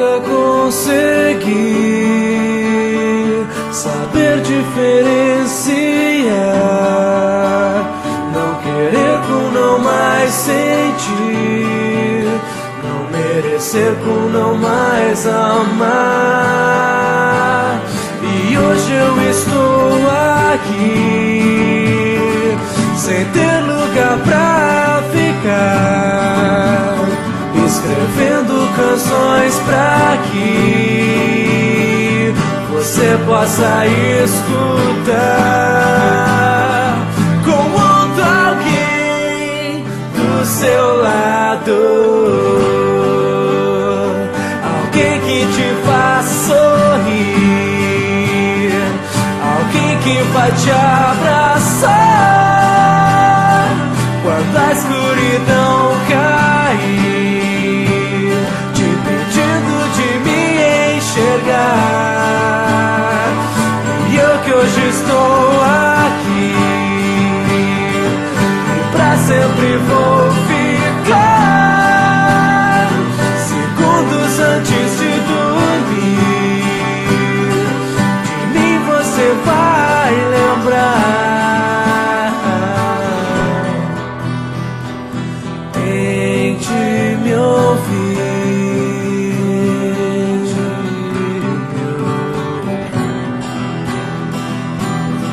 nunca consegui saber diferenciar, não querer com não mais sentir, não merecer com não mais amar. E hoje eu estou aqui, sem ter lugar pra ficar, escrevendo canções pra que você possa escutar, com outro alguém do seu lado, alguém que te faz sorrir, alguém que vai te abraçar quando a escuridão cair, te pedindo de me enxergar. E eu que hoje estou aqui, e pra sempre vou ficar, segundos antes de dormir, de mim você vai lembrar. Tente me ouvir,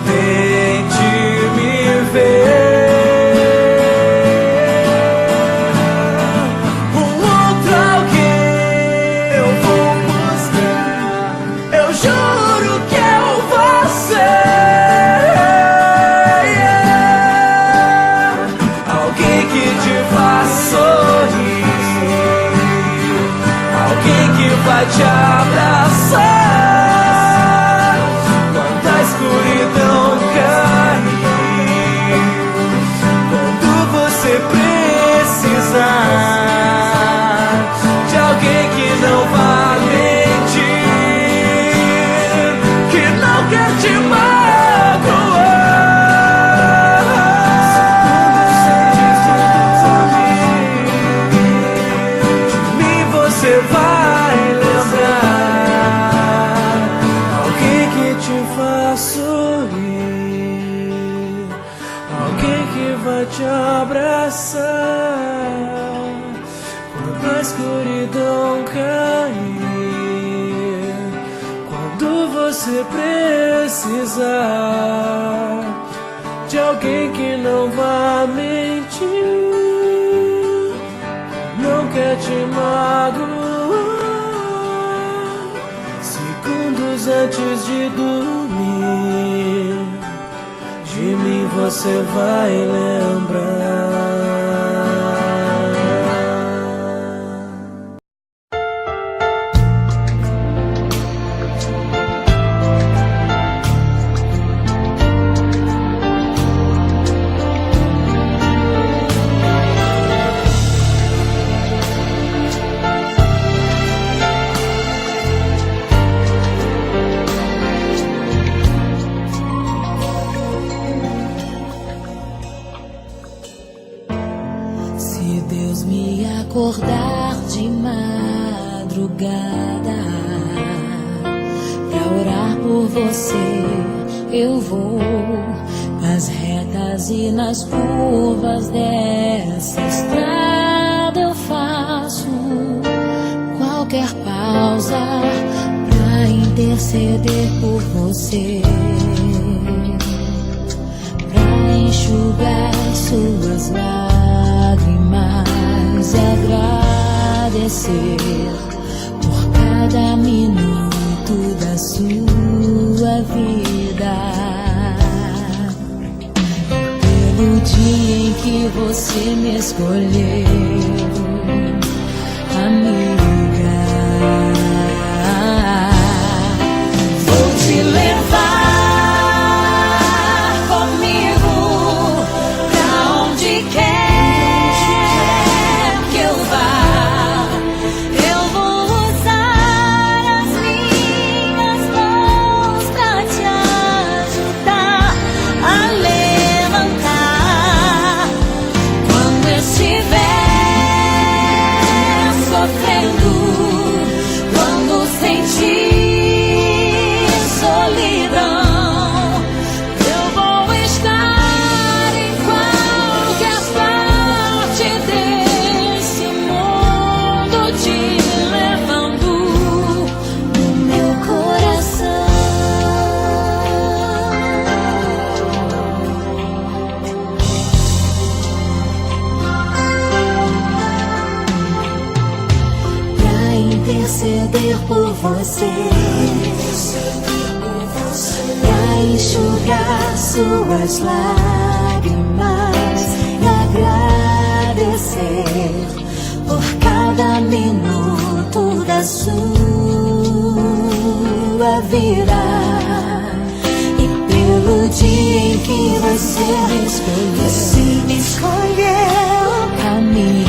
tente me ver, um outro alguém eu vou buscar, eu juro que eu vou ser alguém que te faz sorrir, alguém que vai te abraçar quando a escuridão cair, quando você precisar de alguém que não vai mentir, que não quer te você vai lembrar, alguém que te faz sorrir, alguém que vai te abraçar quando a escuridão cair, quando você precisar de alguém que não vai mentir, não quer te magoar, segundos antes de dormir, de mim você vai lembrar. Deus me acordar de madrugada pra orar por você, eu vou nas retas e nas curvas dessa estrada, eu faço qualquer pausa pra interceder por você, pra enxugar suas lágrimas e agradecer por cada minuto da sua vida, pelo dia em que você me escolheu, amiga. Vou te levar comigo pra onde quer estiver sentir solidão, eu vou estar em qualquer parte desse mundo, te levando no meu coração. Pra interceder por você, pra enxugar suas lágrimas e agradecer por cada minuto da sua vida e pelo dia em que você me escolheu. A mim